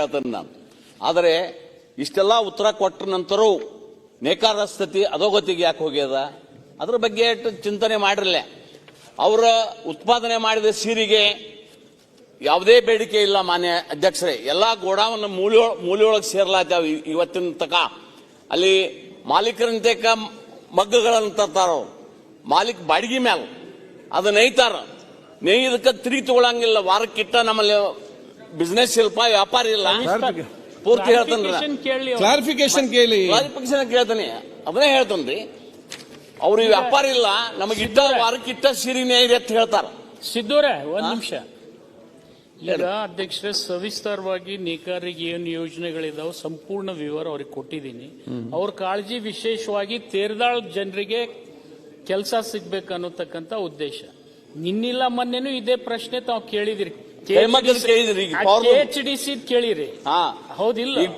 ಹೇಳ್ತೇನೆ ನಾನು. ಆದರೆ ಇಷ್ಟೆಲ್ಲ ಉತ್ತರ ಕೊಟ್ಟ ನಂತರವೂ ನೇಕಾರ ಸ್ಥಿತಿ ಅಧೋಗತಿಗೆ ಯಾಕೆ ಹೋಗ್ಯದ ಅದ್ರ ಬಗ್ಗೆ ಚಿಂತನೆ ಮಾಡಿರಲ್ಲ. ಅವರ ಉತ್ಪಾದನೆ ಮಾಡಿದ ಸೀರೆಗೆ ಯಾವುದೇ ಬೇಡಿಕೆ ಇಲ್ಲ ಮಾನ್ಯ ಅಧ್ಯಕ್ಷರೇ. ಎಲ್ಲಾ ಗೋಡಾವನ್ನ ಮೂಲೆಯೊಳಗೆ ಸೇರ್ಲಾತಾವ ಇವತ್ತಿನ ತಕ. ಅಲ್ಲಿ ಮಾಲೀಕರಂತೆಕ ಮಗ್ಗಗಳನ್ನು ತರ್ತಾರ, ಮಾಲೀಕ್ ಬಾಡಿಗೆ ಮ್ಯಾಲ ಅದು ನೇಯ್ತಾರ. ನೇಯ್ದಕ್ಕೆ ತಿರುಗಿ ತಗೊಳಂಗಿಲ್ಲ. ವಾರಕ್ಕಿಟ್ಟ ನಮ್ಮಲ್ಲಿ ಬಿಸ್ನೆಸ್ ಶಿಲ್ಪ ವ್ಯಾಪಾರ ಇಲ್ಲ. ಪೂರ್ತಿ ಹೇಳ್ತಾನೆ, ಕ್ಲಾರಿಫಿಕೇಶನ್ ಕೇಳ್ತಾನೆ, ಅದನ್ನೇ ಹೇಳ್ತಾನ್ರಿ. ಅವ್ರಿಗೆ ವ್ಯಾಪಾರ ಇಲ್ಲ, ನಮಗಿಟ್ಟ ವಾರಕ್ಕಿಟ್ಟ ಸೀರಿನೇ ಇದೆ ಅಂತ ಹೇಳ್ತಾರ. ಸಿದ್ದೋರೆ ಒಂದ್ ನಿಮಿಷ. ಈಗ ಅಧ್ಯಕ್ಷರೇ, ಸವಿಸ್ತಾರವಾಗಿ ನೇಕಾರಿಗೆ ಏನು ಯೋಜನೆಗಳಿದಾವೆ ಸಂಪೂರ್ಣ ವಿವರ ಅವ್ರಿಗೆ ಕೊಟ್ಟಿದ್ದೀನಿ. ಅವ್ರ ಕಾಳಜಿ ವಿಶೇಷವಾಗಿ ತೇರದಾಳ ಜನರಿಗೆ ಕೆಲಸ ಸಿಗ್ಬೇಕು ಅನ್ನೋತಕ್ಕಂತ ಉದ್ದೇಶ. ನಿನ್ನಿಲ್ಲ ಮೊನ್ನೆನೂ ಇದೇ ಪ್ರಶ್ನೆ ತಾವು ಕೇಳಿದಿರಿ, KHDC ಕೇಳಿರಿ, ಹೌದಿಲ್ಲ? ಈಗ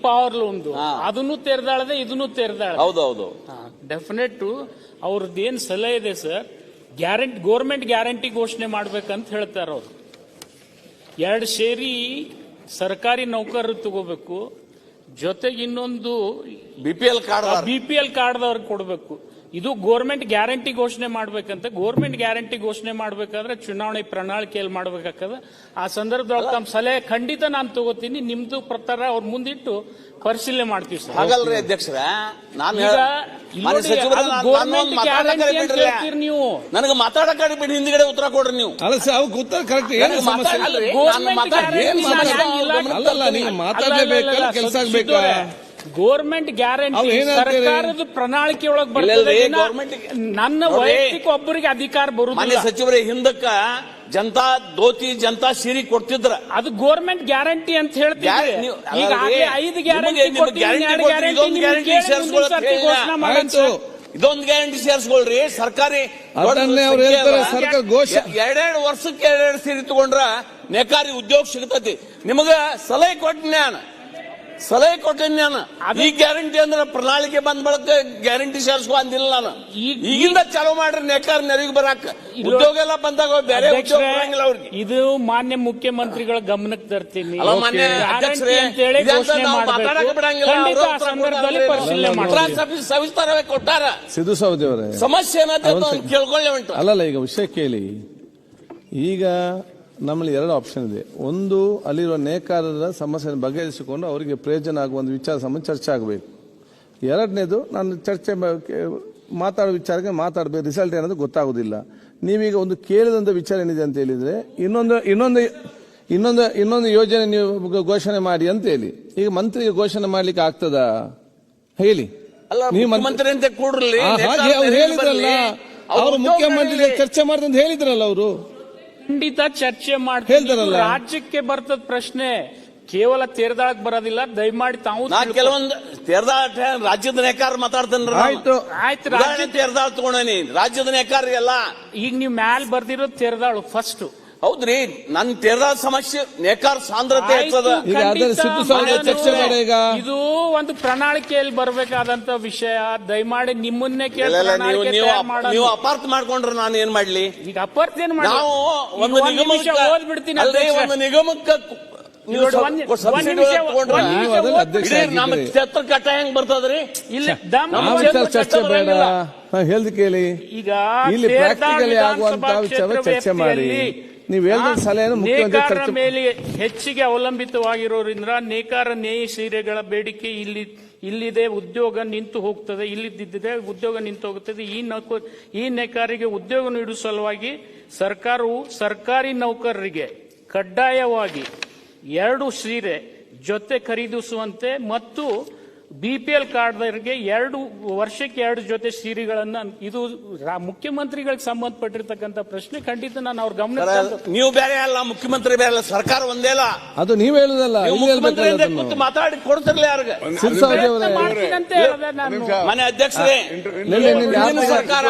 ಪವರ್ ಲೂಮ್ದು ಅದನ್ನು ತೆರೆದಾಳದೆ, ಇದನ್ನು ತೆರೆದಾಳ. ಹೌದೌದು, ಡೆಫಿನೆಟ್ ಅವ್ರದ್ದೇನ್ ಸಲಹೆ ಇದೆ ಸರ್, ಗೋರ್ಮೆಂಟ್ ಗ್ಯಾರಂಟಿ ಘೋಷಣೆ ಮಾಡ್ಬೇಕಂತ ಹೇಳ್ತಾರ ಅವ್ರು. 2 ಸೇರಿ ಸರ್ಕಾರಿ ನೌಕರರು ತಗೋಬೇಕು, ಜೊತೆಗೆ ಇನ್ನೊಂದು BPL ಕಾರ್ಡ್ದವ್ರಿಗೆ ಕೊಡಬೇಕು. ಇದು ಗೋರ್ಮೆಂಟ್ ಗ್ಯಾರಂಟಿ ಘೋಷಣೆ ಮಾಡ್ಬೇಕಂತ. ಗೋರ್ಮೆಂಟ್ ಗ್ಯಾರಂಟಿ ಘೋಷಣೆ ಮಾಡ್ಬೇಕಾದ್ರೆ ಚುನಾವಣೆ ಪ್ರಣಾಳಿಕೆಯಲ್ಲಿ ಮಾಡ್ಬೇಕಾಗ್ತದೆ. ಆ ಸಂದರ್ಭದೊಳಗೆ ತಮ್ಮ ಸಲಹೆ ಖಂಡಿತ ನಾನು ತಗೋತೀನಿ. ನಿಮ್ದು ಪ್ರಕಾರ ಅವ್ರ ಮುಂದಿಟ್ಟು ಪರಿಶೀಲನೆ ಮಾಡ್ತೀವಿ ಸರ್. ಹಾಗಲ್ರಿ ಅಧ್ಯಕ್ಷರ, ನೀವು ನನಗೆ ಮಾತಾಡಕ್ಕೆ ಬಿಡಿ, ಹಿಂದ್ಗಡೆ ಉತ್ತರ ಕೊಡ್ರಿ ನೀವು. ಉತ್ತರ ಕರೆಕ್ಟ್ ಮಾತಾಡಲೇಬೇಕಲ್ಲ, ಕೆಲಸ ಆಗ್ಬೇಕು. ಗೋರ್ಮೆಂಟ್ ಗ್ಯಾರಂಟಿ ಸರ್ಕಾರದ ಪ್ರಣಾಳಿಕೆ ಒಳಗೆ ಬರ್ತದೆ. ನನ್ನ ವೈಯಕ್ತಿಕ ಒಬ್ಬರಿಗೆ ಅಧಿಕಾರ ಬರುವುದಿಲ್ಲ. ಸಚಿವರೇ, ಹಿಂದಕ್ಕ ಜನತಾ ಧೋತಿ ಜನತಾ ಸೀರೆ ಕೊಡ್ತಿದ್ರ, ಅದು ಗೋರ್ಮೆಂಟ್ ಗ್ಯಾರಂಟಿ ಅಂತ ಹೇಳ್ತೀವಿ. ಈಗ 5 ಗ್ಯಾರಂಟಿ ಇದೊಂದು ಗ್ಯಾರಂಟಿ ಸೇರಿಸ್ಕೊಳ್ರಿ. ಸರ್ಕಾರಿ 2 ವರ್ಷಕ್ಕೆ 2 ಸೀರೆ ತಗೊಂಡ್ರ ನೇಕಾರಿ ಉದ್ಯೋಗ ಸಿಗ್ತತಿ. ನಿಮಗ ಸಲಹೆ ಕೊಟ್ಟೆ ನಾನು. ಈ ಗ್ಯಾರಂಟಿ ಅಂದ್ರೆ ಪ್ರಣಾಳಿಕೆ ಬಂದ್ ಬಳಕ ಗ್ಯಾರಂಟಿ ಸೇರಿಸ್ಕೊ ಅಂದಿಲ್ಲ ನಾನು. ಈಗಿಂದ ಚಾಲೂ ಮಾಡ್ರಿ ನೇಕಾರ ನೆರಿಗೆ ಬರಾಕ. ಉದ್ಯೋಗ ಎಲ್ಲ ಬಂದಾಗ ಬೇರೆ ಉದ್ಯೋಗ ಬರಂಗಿಲ್ಲ ಅವ್ರಿಗೆ. ಇದು ಮಾನ್ಯ ಮುಖ್ಯಮಂತ್ರಿಗಳ ಗಮನಕ್ಕೆ ತರ್ತೀನಿ. ಸವಿಸ್ತಾರವೇ ಕೊಟ್ಟಾರ. ಸಿದ್ದು ಸೌದಿ ಅವರೇ, ಸಮಸ್ಯೆ ಕೇಳ್ಕೊಳ್ಳಿ ಉಂಟು. ಅಲ್ಲಲ್ಲ, ಈಗ ವಿಷಯ ಕೇಳಿ. ಈಗ ನಮ್ಮಲ್ಲಿ 2 ಆಪ್ಷನ್ ಇದೆ. ಒಂದು, ಅಲ್ಲಿರುವ ನೇಕಾರರ ಸಮಸ್ಯೆ ಬಗೆಹರಿಸಿಕೊಂಡು ಅವರಿಗೆ ಪ್ರಯೋಜನ ಆಗುವ ಒಂದು ವಿಚಾರ ಸಂಬಂಧ ಚರ್ಚೆ ಆಗಬೇಕು. 2ನೇದು, ನಾನು ಚರ್ಚೆ ಮಾತಾಡೋ ವಿಚಾರಕ್ಕೆ ಮಾತಾಡಬೇಕು, ರಿಸಲ್ಟ್ ಏನದು ಗೊತ್ತಾಗೋದಿಲ್ಲ. ನೀವೀಗ ಒಂದು ಕೇಳಿದಂಥ ವಿಚಾರ ಏನಿದೆ ಅಂತ ಹೇಳಿದ್ರೆ, ಇನ್ನೊಂದು ಯೋಜನೆ ನೀವು ಘೋಷಣೆ ಮಾಡಿ ಅಂತ ಹೇಳಿ. ಈಗ ಮಂತ್ರಿಗೆ ಘೋಷಣೆ ಮಾಡ್ಲಿಕ್ಕೆ ಆಗ್ತದಾ ಹೇಳಿ? ನೀವು ಮಂತ್ರಿ ಅಂತ ಕೂಡ್ರಲ್ಲ, ಹಾಗೆ ಅವ್ರು ಹೇಳಿದ್ರಲ್ಲ, ಅವರು ಮುಖ್ಯಮಂತ್ರಿ ಚರ್ಚೆ ಮಾಡಿದಂತ ಹೇಳಿದ್ರಲ್ಲ ಅವರು. ಖಂಡಿತ ಚರ್ಚೆ ಮಾಡ್ತಾರೆ. ರಾಜ್ಯಕ್ಕೆ ಬರ್ತದ ಪ್ರಶ್ನೆ, ಕೇವಲ ತೇರದಾಳಕ್ಕೆ ಬರೋದಿಲ್ಲ. ದಯಮಾಡಿ ತಾವು ಕೆಲವೊಂದು ತೇರದಾಳ ರಾಜ್ಯದ ನೇಕಾರ ಮಾತಾಡ್ತೇನೆ. ಆಯ್ತು, ತೇರದಾಳ ತಗೊಂಡೇನಿ, ರಾಜ್ಯದ ನೇಕಾರ ಎಲ್ಲ. ಈಗ ನೀವು ಮ್ಯಾಲ್ ಬರ್ದಿರೋದು ತೇರದಾಳು ಫಸ್ಟ್. ಹೌದ್ರಿ, ನನ್ ತೇರದಾಳ ಸಮಸ್ಯೆ ನೇಕಾರ ಸಾಂದ್ರತೆ ಇದು ಒಂದು ಪ್ರಣಾಳಿಕೆಯಲ್ಲಿ ಬರಬೇಕಾದಂತ ವಿಷಯ. ದಯಮಾಡಿ ನಿಮ್ಮನ್ನೇ ನೀವು ಅಪಾರ್ಥ ಮಾಡ್ಕೊಂಡ್ರೆ ನಾನು ಏನ್ ಮಾಡ್ಲಿ? ಈಗ ಅಪಾರ್ಥ ಏನ್ ಮಾಡಿ, ನಾವು ಒಂದು ಓದ್ಬಿಡ್ತೀನಿ. ಒಂದು ನಿಗಮಕ್ಕೆ ನಮ್ಮ ಛತ್ರ ಕಟ್ಟ ಹೆಂಗ್ ಬರ್ತದ್ರಿ? ಇಲ್ಲಿ ಚರ್ಚೆ ಬೇಡ, ಹೇಳ್ದು ಕೇಳಿ. ಈಗ ಇಲ್ಲಿ ಪ್ರಾಕ್ಟಿಕಲಿ ಆಗುವಂತ ಚರ್ಚೆ ಮಾಡಿ. ನೇಕಾರ ಮೇಲೆ ಹೆಚ್ಚಿಗೆ ಅವಲಂಬಿತವಾಗಿರೋದ್ರಿಂದ ನೇಕಾರ ನೇಯಿ ಸೀರೆಗಳ ಬೇಡಿಕೆ ಇಲ್ಲಿದೆ, ಉದ್ಯೋಗ ನಿಂತು ಹೋಗ್ತದೆ. ಇಲ್ಲಿದ್ದಿದೆ ಉದ್ಯೋಗ ನಿಂತು ಹೋಗುತ್ತದೆ. ಈ ನೇಕಾರಿಗೆ ಉದ್ಯೋಗ ನೀಡುವ ಸಲುವಾಗಿ ಸರ್ಕಾರವು ಸರ್ಕಾರಿ ನೌಕರರಿಗೆ ಕಡ್ಡಾಯವಾಗಿ 2 ಸೀರೆ ಜೊತೆ ಖರೀದಿಸುವಂತೆ ಮತ್ತು BPL ಕಾರ್ಡ್ದವರಿಗೆ 2 ವರ್ಷಕ್ಕೆ 2 ಜೊತೆ ಸೀರೆಗಳನ್ನ. ಇದು ಮುಖ್ಯಮಂತ್ರಿಗಳಿಗೆ ಸಂಬಂಧಪಟ್ಟಿರ್ತಕ್ಕಂಥ ಪ್ರಶ್ನೆ. ಖಂಡಿತ ನಾನು ಅವ್ರ ಗಮನ. ನೀವು ಬೇರೆ ಅಲ್ಲ, ಮುಖ್ಯಮಂತ್ರಿ ಬೇರೆ ಅಲ್ಲ, ಸರ್ಕಾರ ಒಂದೇ ಅಲ್ಲ. ಅದು ನೀವು ಹೇಳುದಲ್ಲ, ಮಾತಾಡಿ ಕೊಡ್ತಿರ್ಲಿ ಯಾರಿಗೆ. ಮನೆ ಅಧ್ಯಕ್ಷರೇ, ಸರ್ಕಾರ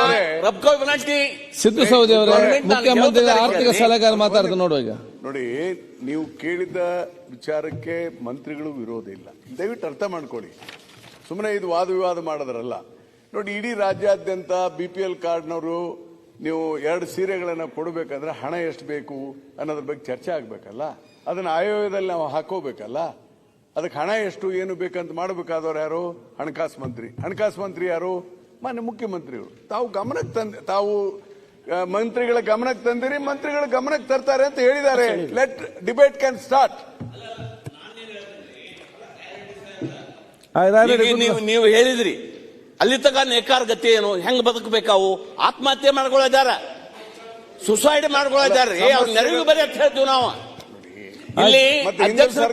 ರಬ್ಕೋ ವಿನಂತಿ. ಸಿದ್ದು ಸೌದಿ ಅವರೇ, ಮುಖ್ಯಮಂತ್ರಿ ಆರ್ಥಿಕ ಸಲಹೆಗಾರ ಮಾತಾಡ್ತಾರೆ ನೋಡುವ. ಈಗ ನೋಡಿ, ನೀವು ಕೇಳಿದ ವಿಚಾರಕ್ಕೆ ಮಂತ್ರಿಗಳು ವಿರೋಧ ಇಲ್ಲ. ದಯವಿಟ್ಟು ಅರ್ಥ ಮಾಡ್ಕೊಳ್ಳಿ. ಸುಮ್ಮನೆ ಇದು ವಾದ ವಿವಾದ ಮಾಡೋದ್ರಲ್ಲ. ನೋಡಿ, ಇಡೀ ರಾಜ್ಯಾದ್ಯಂತ BPL ಕಾರ್ಡ್ನವರು ನೀವು 2 ಸೀರೆಗಳನ್ನು ಕೊಡಬೇಕಂದ್ರೆ ಹಣ ಎಷ್ಟು ಬೇಕು ಅನ್ನೋದ್ರ ಬಗ್ಗೆ ಚರ್ಚೆ ಆಗ್ಬೇಕಲ್ಲ. ಅದನ್ನ ಆಯವ್ಯಯದಲ್ಲಿ ನಾವು ಹಾಕೋಬೇಕಲ್ಲ. ಅದಕ್ಕೆ ಹಣ ಎಷ್ಟು ಏನು ಬೇಕಂತ ಮಾಡಬೇಕಾದವ್ರು ಯಾರು? ಹಣಕಾಸು ಮಂತ್ರಿ ಯಾರು? ಮಾನ್ಯ ಮುಖ್ಯಮಂತ್ರಿಗಳು. ತಾವು ಗಮನಕ್ಕೆ ತಾವು ಮಂತ್ರಿಗಳ ಗಮನಕ್ಕೆ ತಂದಿರಿ, ಮಂತ್ರಿಗಳ ಗಮನಕ್ಕೆ ತರ್ತಾರೆ ಅಂತ ಹೇಳಿದ್ದಾರೆ. Let debate can start. ನೀವು ಹೇಳಿದ್ರಿ ಅಲ್ಲಿ ತನಕ ನೇಕಾರ ಗತಿ ಏನು, ಹೆಂಗ್ ಬದುಕಬೇಕಾವು? ಆತ್ಮಹತ್ಯೆ ಮಾಡ್ಕೊಳ್ಳಿದಾರ, ಸುಸೈಡ್ ಮಾಡ್ಕೊಳ್ಳಿದಾರೆ. ಅವ್ರ ನೆರವು ಬರೀ ಅಂತ ಹೇಳ್ತೀವಿ ನಾವು. ಇಲ್ಲಿ ಅಧ್ಯಕ್ಷರ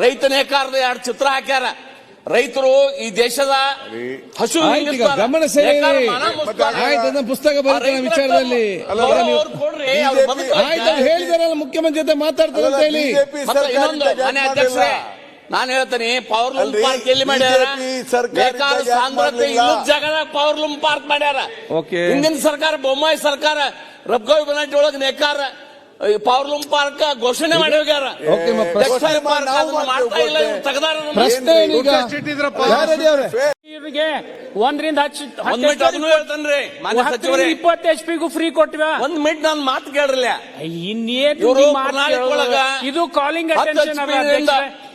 ರೈತ ನೇಕಾರದ 2 ಚಿತ್ರ ಹಾಕ್ಯಾರ. ರೈತರು ಈ ದೇಶದ ಹಸು ಗಮನ ಸೆಳೆಯಿರಿ. ಆಯ್ತು, ಪುಸ್ತಕ ಬರುತ್ತೆ ವಿಚಾರದಲ್ಲಿ. ಆಯ್ತು, ಹೇಳಿದಾರಲ್ಲ ಮುಖ್ಯಮಂತ್ರಿ ಜೊತೆ ಮಾತಾಡ್ತಾರೆ ಅಂತ ಹೇಳಿ. ಇನ್ನೊಂದು ಮನೆ ಅಧ್ಯಕ್ಷರೇ, ನಾನು ಹೇಳ್ತೇನೆ, ಪವರ್ ಲೂಮ್ ಪಾರ್ಕ್ ಎಲ್ಲಿ ಮಾಡ್ಯಾರ? ನೇಕಾರ ಸಾಂದ್ರತೆ ಇಲ್ಲದ ಜಾಗದಾಗ ಪವರ್ ಲೂಮ್ ಪಾರ್ಕ್ ಮಾಡ್ಯಾರ. ಹಿಂದಿನ ಸರ್ಕಾರ, ಬೊಮ್ಮಾಯಿ ಸರ್ಕಾರ, ರಬ್ಗಾವಿ ಬನಾಟಿ ಒಳಗೆ ನೇಕಾರ ಪವರ್ ಲೂಮ್ ಪಾರ್ಕ್ ಘೋಷಣೆ ಮಾಡಿ ಹೋಗ್ಯಾರ. ಇವರಿಗೆ 1ರಿಂದ 20 HP ಫ್ರೀ ಕೊಟ್ಟಿವ. 1 ಮಿನಿಟ್ ನಾನು ಮಾತು ಕೇಳ್ರಲ್ಲ. ಇದು ಕಾಲಿಂಗ್ ಅಟೆನ್ಷನ್.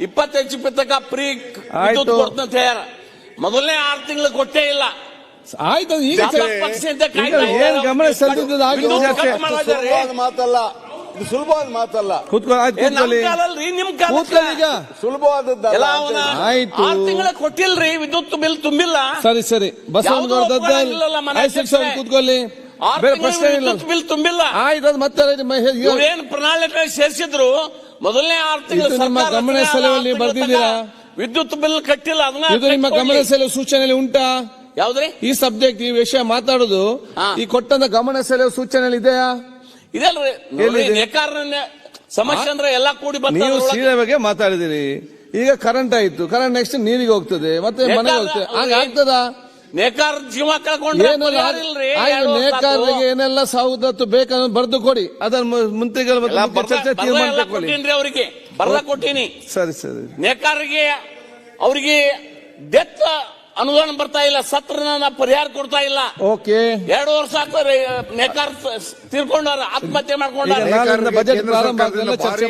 20 HP ತನಕ ಫ್ರೀ ವಿದ್ಯುತ್ ಕೊಡ್ತಂತ ಹೇಳ್ಯಾರ. ಮೊದಲನೇ 6 ತಿಂಗಳು ಕೊಟ್ಟೇ ಇಲ್ಲ. ಆಯ್ತು, ಈಗ ಗಮನ ಮಾತಲ್ಲ, ಇದು ಸುಲಭವಾದ ಮಾತಲ್ಲ. ಆಯ್ತು, 6 ತಿಂಗಳ ಕೊಟ್ಟಿಲ್ರಿ, ವಿದ್ಯುತ್ ಬಿಲ್ ತುಂಬಿಲ್ಲ. ಸರಿ ಬಸವನಗೌಡ ಕೂತ್ಕೊಳ್ಳಿ, ಬಿಲ್ ತುಂಬಿಲ್ಲ. ಆಯ್ತು, ಮತ್ತೆ ಏನ್ ಪ್ರಣಾಳಿಕೆ ಸೇರಿಸಿದ್ರು ಮೊದಲನೇ 6 ತಿಂಗಳು ಗಮನ ಸೆಳೆಯುವಲ್ಲಿ ಬರ್ದಿದ್ದೀರಾ? ವಿದ್ಯುತ್ ಬಿಲ್ ಕಟ್ಟಿಲ್ಲ. ಇದು ನಿಮ್ಮ ಗಮನ ಸೆಳೆಯುವ ಸೂಚನೆಯಲ್ಲಿ ಉಂಟಾ? ಯಾವ್ದ್ರಿ ಈ ಸಬ್ಜೆಕ್ಟ್, ಈ ವಿಷಯ ಮಾತಾಡುದು ಈ ಕೊಟ್ಟಂತ ಗಮನ ಸೆಳೆಯುವ ಸೂಚನೆಯಲ್ಲಿ ಇದೆಯಾ? ಇದಲ್ರಿ, ನೇಕಾರನ ಸಮಸ್ಯೆ ಅಂದ್ರೆ ಎಲ್ಲಾ ಕೂಡಿ ನೀವು ಸೀರೆ ಬಗ್ಗೆ ಮಾತಾಡಿದಿರಿ. ಈಗ ಕರೆಂಟ್ ಆಯ್ತು, ಕರೆಂಟ್ ನೆಕ್ಸ್ಟ್ ನೀರಿಗೆ ಹೋಗ್ತದೆ, ಮತ್ತೆ ಮನೆಗೆ ಹೋಗ್ತದೆ. ಹಾಗೆ ಆಗ್ತದ? ನೇಕಾರ ಜೀವ ಕಳ್ಕೊಂಡ್ರೆ ನೇಕಾರರಿಗೆ ಏನೆಲ್ಲ ಸವಲತ್ತು ಬೇಕನ್ನೋದು ಬರೆದು ಕೊಡಿ. ಅದನ್ನ ಮಂತ್ರಿಗಳ ಚರ್ಚೆ ತೀರ್ಮಾನ ತಗೊಳ್ಳಿ. ಅವರಿಗೆ ಬರ್ಲ ಕೊಟ್ಟಿನಿ. ಸರಿ. ನೇಕಾರರಿಗೆ ಅವರಿಗೆ ಡೆತ್ ಅನುದಾನ ಬರ್ತಾ ಇಲ್ಲ, ಸತ್ರನ ಪರಿಹಾರ ಕೊಡ್ತಾ ಇಲ್ಲ. ಓಕೆ, 2 ವರ್ಷ ಆಗ್ತಾರೆ ನೇಕಾರ ತೀರ್ಕೊಂಡಾರ, ಆತ್ಮಹತ್ಯೆ ಮಾಡ್ಕೊಂಡಾರ. ಬಜೆಟ್ ಪ್ರಾರಂಭ ಚರ್ಚೆ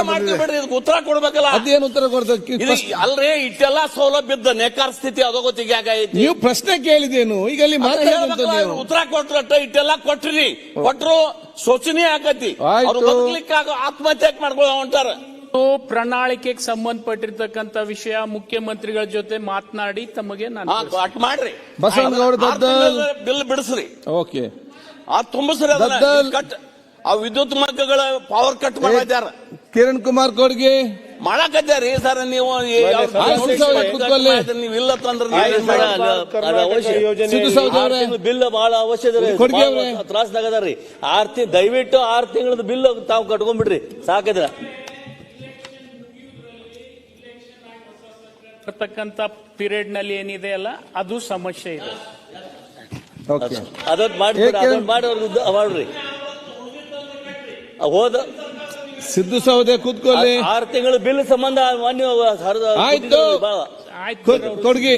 ಮಾಡ್ತೀವಿ ಬಿಡ್ರಿ, ಇದಕ್ಕೆ ಉತ್ತರ ಕೊಡ್ಬೇಕಲ್ಲ. ಅದೇನು ಉತ್ತರ ಕೊಡ್ತಾರೆ? ಅಲ್ರಿ, ಇಟ್ಟೆಲ್ಲ ಸೌಲಭ್ಯದ ನೇಕಾರ ಸ್ಥಿತಿ ಅಧೋಗತಿಗೆ ಆಗೈತಿ. ನೀವು ಪ್ರಶ್ನೆ ಕೇಳಿದೇನು? ಈಗ ಅಲ್ಲಿ ಉತ್ತರ ಕೊಟ್ರ ಇಟ್ಟೆಲ್ಲ ಕೊಟ್ರಿ, ಕೊಟ್ಟರು ಶೋಚನೀಯ ಆಗತಿ. ಅವ್ರು ಬದುಕಲಿಕ್ಕೆ ಆತ್ಮಹತ್ಯೆ ಮಾಡ್ಕೊಳ್ಳೋ ಹೊಂಟಾರ. ಪ್ರಣಾಳಿಕೆಗೆ ಸಂಬಂಧಪಟ್ಟಿರ್ತಕ್ಕಂಥ ವಿಷಯ ಮುಖ್ಯಮಂತ್ರಿಗಳ ಜೊತೆ ಮಾತನಾಡಿ ತಮಗೆ ನಾನು ಮಾಡ್ರಿ. ಬಸವನಗೌಡ ಬಿಲ್ ಬಿಡಿಸ್ರಿ. ಓಕೆ, ತುಂಬಿಸ್ರಿ. ಆ ವಿದ್ಯುತ್ ಮಗ್ಗಗಳ ಪವರ್ ಕಟ್ ಮಾಡಿದಾರ. ಕಿರಣ್ ಕುಮಾರ್ ಕೋಡ್ಗೆ ಮಾಡಾಕತ್ಯಾರಿ ಸರ್. ನೀವು ಇಲ್ಲ ತಂದ್ರೆ ಬಿಲ್ ಬಹಳ ಅವಶ್ಯಕ ತ್ರಾಸದಾಗದ್ರಿ. ದಯವಿಟ್ಟು 6 ತಿಂಗಳದ ಬಿಲ್ ತಾವು ಕಟ್ಕೊಂಡ್ಬಿಡ್ರಿ, ಸಾಕಿದ್ರ. ಪೀರಿಯಡ್ ನಲ್ಲಿ ಏನಿದೆ ಅಲ್ಲ, ಅದು ಸಮಸ್ಯೆ ಇದೆ. ಅದನ್ನ ಮಾಡ್ರಿ. ಹೋದ ಸಿದ್ದು ಸೌದೆ ಕೂತ್ಕೊಳ್ಳಿ. 6 ತಿಂಗಳ ಬಿಲ್ ಸಂಬಂಧ ಆಯ್ತು, ಕೊಡ್ಗಿ